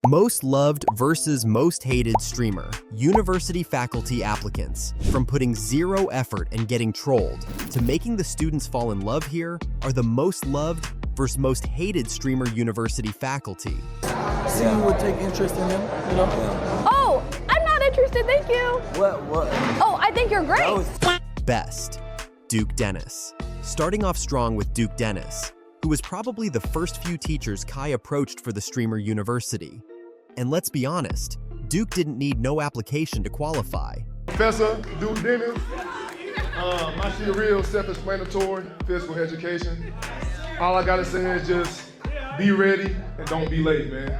Most loved versus most hated streamer. University faculty applicants. From putting zero effort and getting trolled to making the students fall in love here are the most loved versus most hated streamer university faculty. See who would take interest in them, you know? Oh, I'm not interested, thank you. What? Oh, I think you're great. Best. Duke Dennis. Starting off strong with Duke Dennis, who was probably the first few teachers Kai approached for the streamer university. And let's be honest, Duke didn't need no application to qualify. Professor Duke Dennis, my shit real self-explanatory, physical education. All I gotta say is just be ready and don't be late, man.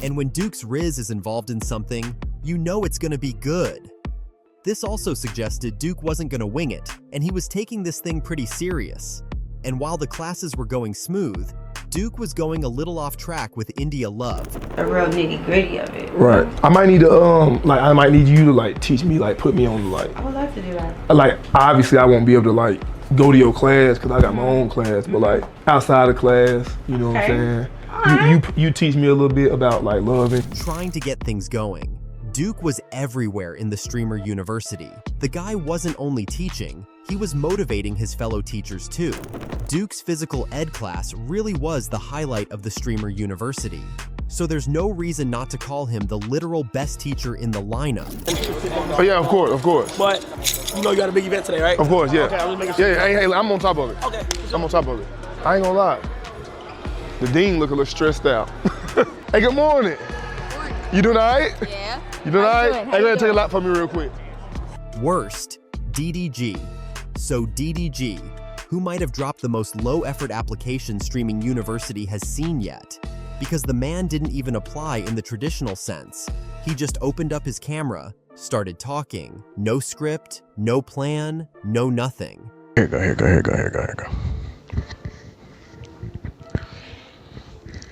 And when Duke's Riz is involved in something, you know it's gonna be good. This also suggested Duke wasn't gonna wing it, and he was taking this thing pretty serious. And while the classes were going smooth, Duke was going a little off track with India Love. The real nitty-gritty of it. Right. I might need to I might need you to teach me, put me on I would love to do that. Obviously I won't be able to go to your class because I got my own class, but outside of class, you know what I'm saying? You teach me a little bit about loving. Trying to get things going. Duke was everywhere in the streamer university. The guy wasn't only teaching, he was motivating his fellow teachers too. Duke's physical ed class really was the highlight of the streamer university. So there's no reason not to call him the literal best teacher in the lineup. Oh yeah, of course. But you know you got a big event today, right? Of course, yeah. Okay, I'm just making sure. Yeah, hey, I'm on top of it. Okay. I'm on top of it. I ain't gonna lie. The dean look a little stressed out. Hey, good morning. You doing all right? Yeah. You doing all right? Hey, go ahead and take a lap for me real quick. Worst, DDG. So DDG, who might have dropped the most low-effort application streaming university has seen yet. Because the man didn't even apply in the traditional sense. He just opened up his camera, started talking. No script, no plan, no nothing. Here you go.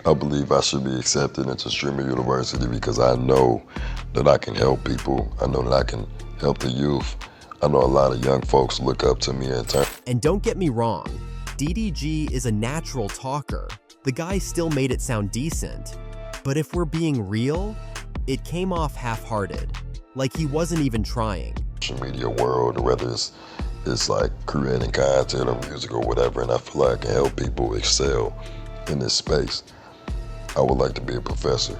I believe I should be accepted into streamer university because I know that I can help people. I know that I can help the youth. I know a lot of young folks look up to me in turn. And don't get me wrong, DDG is a natural talker. The guy still made it sound decent. But if we're being real, it came off half-hearted. Like he wasn't even trying. Social media world, whether it's creating content or music or whatever, and I feel like I can help people excel in this space. I would like to be a professor.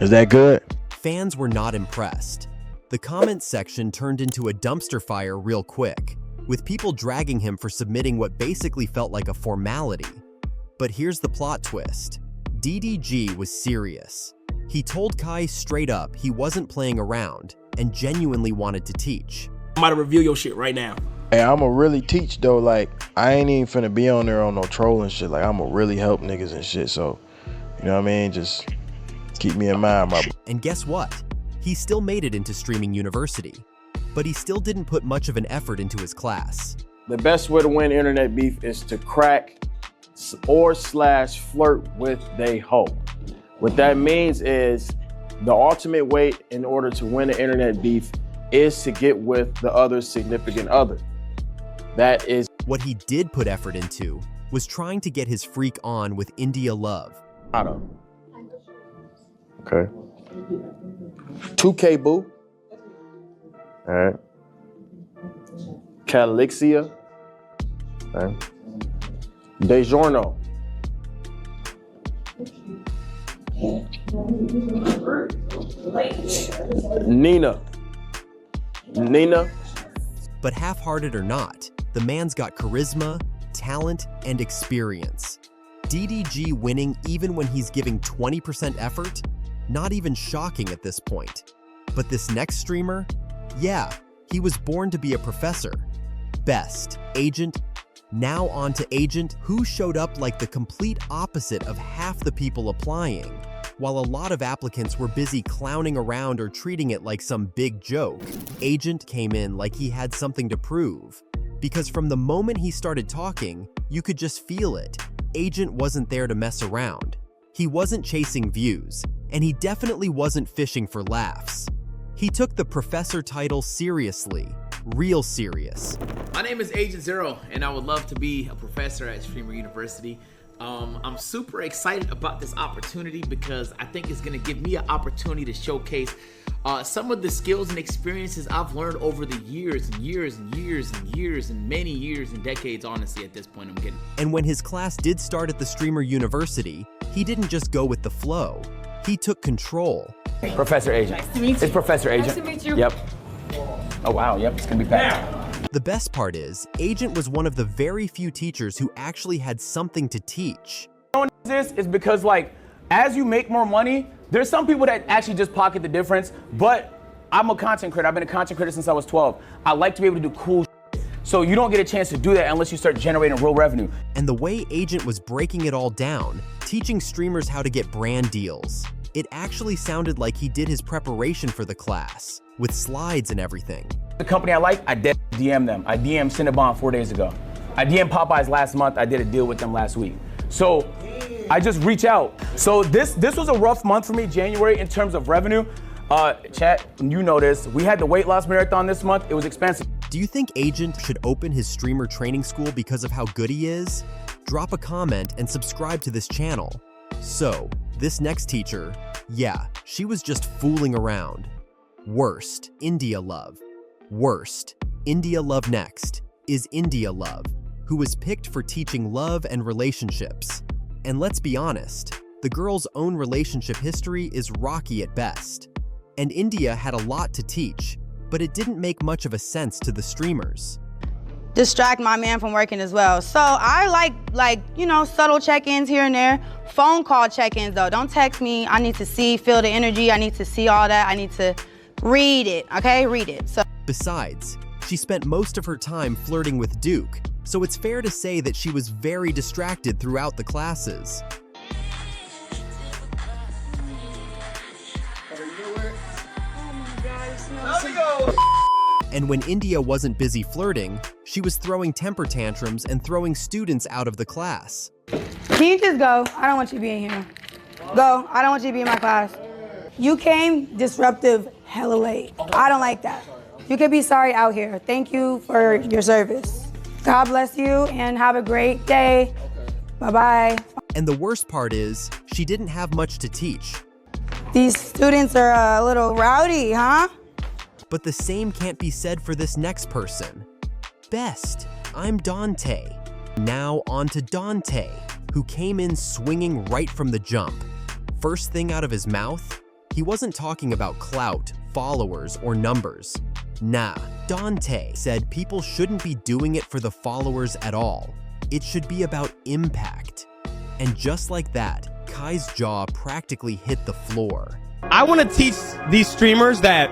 Is that good? Fans were not impressed. The comments section turned into a dumpster fire real quick, with people dragging him for submitting what basically felt like a formality. But here's the plot twist. DDG was serious. He told Kai straight up he wasn't playing around and genuinely wanted to teach. I'm about to reveal your shit right now. Hey, I'ma really teach though, I ain't even finna be on there on no trolling shit. I'ma really help niggas and shit, so, you know what I mean? Just keep me in mind, my bro. And guess what? He still made it into streaming university, but he still didn't put much of an effort into his class. The best way to win internet beef is to crack or flirt with they hoe. What that means is the ultimate way in order to win an internet beef is to get with the other significant other. That is what he did put effort into was trying to get his freak on with India Love. Okay. 2K Boo. All right. Calixia. All right. DeJorno. Nina. But half-hearted or not, the man's got charisma, talent, and experience. DDG winning even when he's giving 20% effort? Not even shocking at this point. But this next streamer? Yeah, he was born to be a professor. Best, Agent. Now on to Agent, who showed up like the complete opposite of half the people applying. While a lot of applicants were busy clowning around or treating it like some big joke, Agent came in like he had something to prove. Because from the moment he started talking, you could just feel it. Agent wasn't there to mess around. He wasn't chasing views, and he definitely wasn't fishing for laughs. He took the professor title seriously, real serious. My name is Agent Zero, and I would love to be a professor at Streamer University. I'm super excited about this opportunity because I think it's going to give me an opportunity to showcase some of the skills and experiences I've learned over the years and years and years and years and many years and decades, honestly, at this point I'm getting. And when his class did start at the Streamer University, he didn't just go with the flow. He took control. Professor Agent. Nice to meet you. It's Professor Agent. Nice to meet you. Yep. Oh, wow. Yep, it's going to be packed. The best part is, Agent was one of the very few teachers who actually had something to teach. This is because, like, as you make more money, there's some people that actually just pocket the difference, but I'm a content creator. I've been a content creator since I was 12. I like to be able to do cool shit. So you don't get a chance to do that unless you start generating real revenue. And the way Agent was breaking it all down, teaching streamers how to get brand deals, it actually sounded like he did his preparation for the class, with slides and everything. The company I like, I DM them. I DM'd Cinnabon 4 days ago. I DM'd Popeyes last month. I did a deal with them last week. So I just reach out. So this was a rough month for me, January, in terms of revenue. Chat, you know this. We had the weight loss marathon this month. It was expensive. Do you think Agent should open his streamer training school because of how good he is? Drop a comment and subscribe to this channel. So, this next teacher, yeah, she was just fooling around. Worst, India Love. Worst, India Love next, is India Love, who was picked for teaching love and relationships. And let's be honest, the girl's own relationship history is rocky at best. And India had a lot to teach, but it didn't make much of a sense to the streamers. Distract my man from working as well. So I like, you know, subtle check-ins here and there. Phone call check-ins though. Don't text me. I need to see, feel the energy. I need to see all that. I need to read it, okay? Read it. So. Besides, she spent most of her time flirting with Duke, so it's fair to say that she was very distracted throughout the classes. And when India wasn't busy flirting, she was throwing temper tantrums and throwing students out of the class. Can you just go? I don't want you being here. Go. I don't want you to be in my class. You came disruptive hella late. I don't like that. You could be sorry out here. Thank you for your service. God bless you and have a great day. Bye-bye. And the worst part is, she didn't have much to teach. These students are a little rowdy, huh? But the same can't be said for this next person. Best, I'm Dante. Now on to Dante, who came in swinging right from the jump. First thing out of his mouth, he wasn't talking about clout, followers, or numbers. Nah, Dante said people shouldn't be doing it for the followers at all. It should be about impact. And just like that, Kai's jaw practically hit the floor. I want to teach these streamers that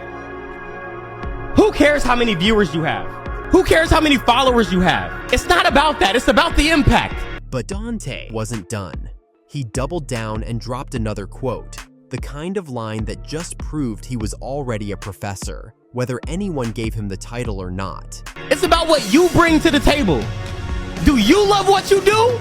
who cares how many viewers you have? Who cares how many followers you have? It's not about that, it's about the impact. But Dante wasn't done. He doubled down and dropped another quote, the kind of line that just proved he was already a professor, whether anyone gave him the title or not. It's about what you bring to the table. Do you love what you do?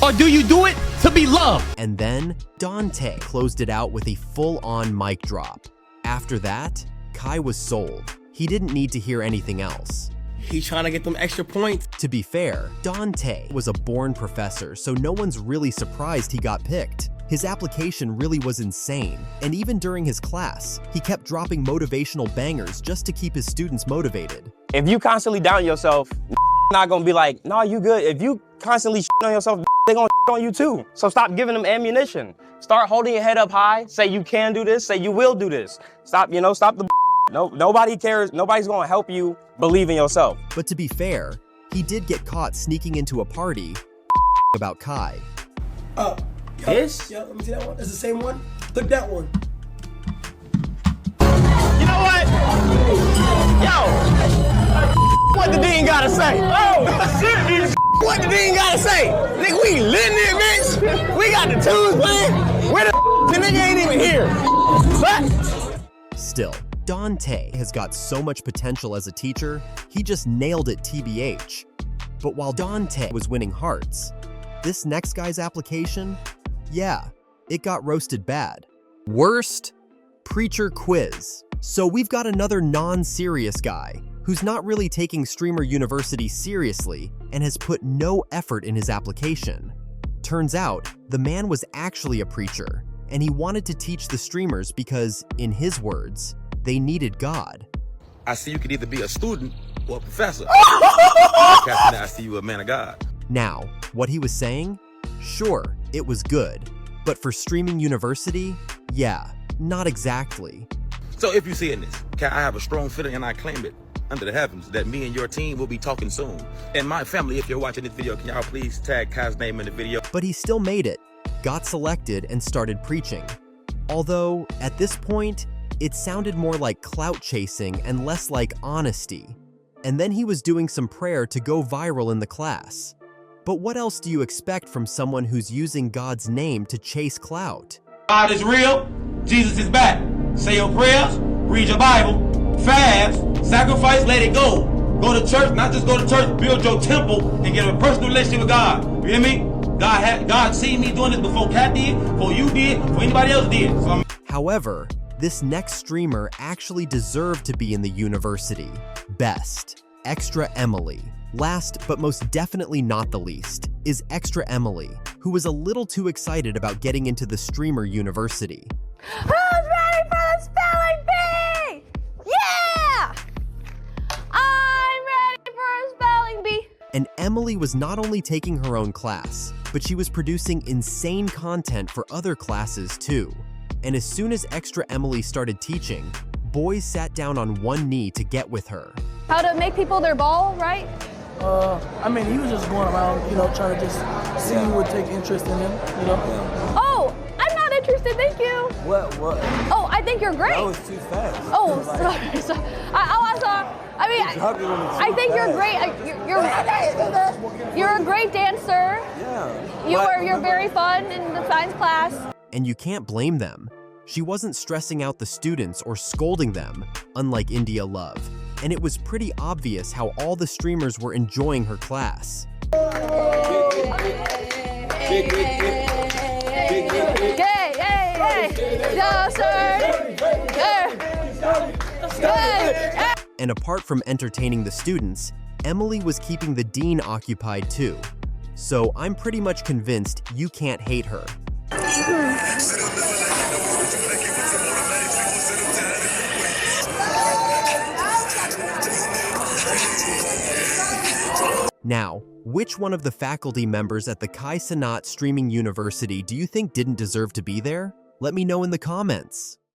Or do you do it to be loved? And then Dante closed it out with a full-on mic drop. After that, Kai was sold. He didn't need to hear anything else. He's trying to get them extra points. To be fair, Dante was a born professor, so no one's really surprised he got picked. His application really was insane, and even during his class, he kept dropping motivational bangers just to keep his students motivated. If you constantly doubt yourself, not gonna be like, no, you good. If you constantly on yourself, they're gonna on you too. So stop giving them ammunition. Start holding your head up high. Say you can do this. Say you will do this. Stop the No, nobody cares. Nobody's gonna help you believe in yourself. But to be fair, he did get caught sneaking into a party about Kai. This? Yeah, let me see that one. It's the same one. Look that one. You know what? Yo, what the dean gotta say? Oh, shit. What the dean gotta say? Nigga, we lit in it, bitch. We got the tunes playing. Where the nigga ain't even here. But still, Dante has got so much potential as a teacher, he just nailed it TBH. But while Dante was winning hearts, this next guy's application, yeah, it got roasted bad. Worst, preacher quiz. So we've got another non-serious guy who's not really taking Streamer University seriously and has put no effort in his application. Turns out, the man was actually a preacher, and he wanted to teach the streamers because, in his words, they needed God. I see you could either be a student or a professor. Captain, I see you a man of God. Now, what he was saying? Sure, it was good. But for streaming university, yeah, not exactly. So if you see in this, I have a strong feeling and I claim it under the heavens that me and your team will be talking soon. And my family, if you're watching this video, can y'all please tag Kai's name in the video? But he still made it, got selected, and started preaching. Although, at this point, it sounded more like clout chasing and less like honesty. And then he was doing some prayer to go viral in the class. But what else do you expect from someone who's using God's name to chase clout? God is real. Jesus is back. Say your prayers, read your Bible, fast, sacrifice, let it go. Go to church, not just go to church, build your temple and get a personal relationship with God. You hear me? God seen me doing this before Kat did, before you did, before anybody else did. However, this next streamer actually deserved to be in the university. Best, Extra Emily. Last, but most definitely not the least, is Extra Emily, who was a little too excited about getting into the streamer university. Who's ready for the spelling bee? Yeah! I'm ready for a spelling bee. And Emily was not only taking her own class, but she was producing insane content for other classes too. And as soon as Extra Emily started teaching, boys sat down on one knee to get with her. How to make people their ball, right? I mean, he was just going around, trying to just see who would take interest in him, Oh, I'm not interested, thank you. What? Oh, I think you're great. That was too fast. Oh, sorry. I'm sorry. I mean, I think you're great. You're a great dancer. Yeah. You're very fun in the science class. And you can't blame them. She wasn't stressing out the students or scolding them, unlike India Love. And it was pretty obvious how all the streamers were enjoying her class. And apart from entertaining the students, Emily was keeping the dean occupied too. So I'm pretty much convinced you can't hate her. Now, which one of the faculty members at the Kai Cenat Streaming University do you think didn't deserve to be there? Let me know in the comments.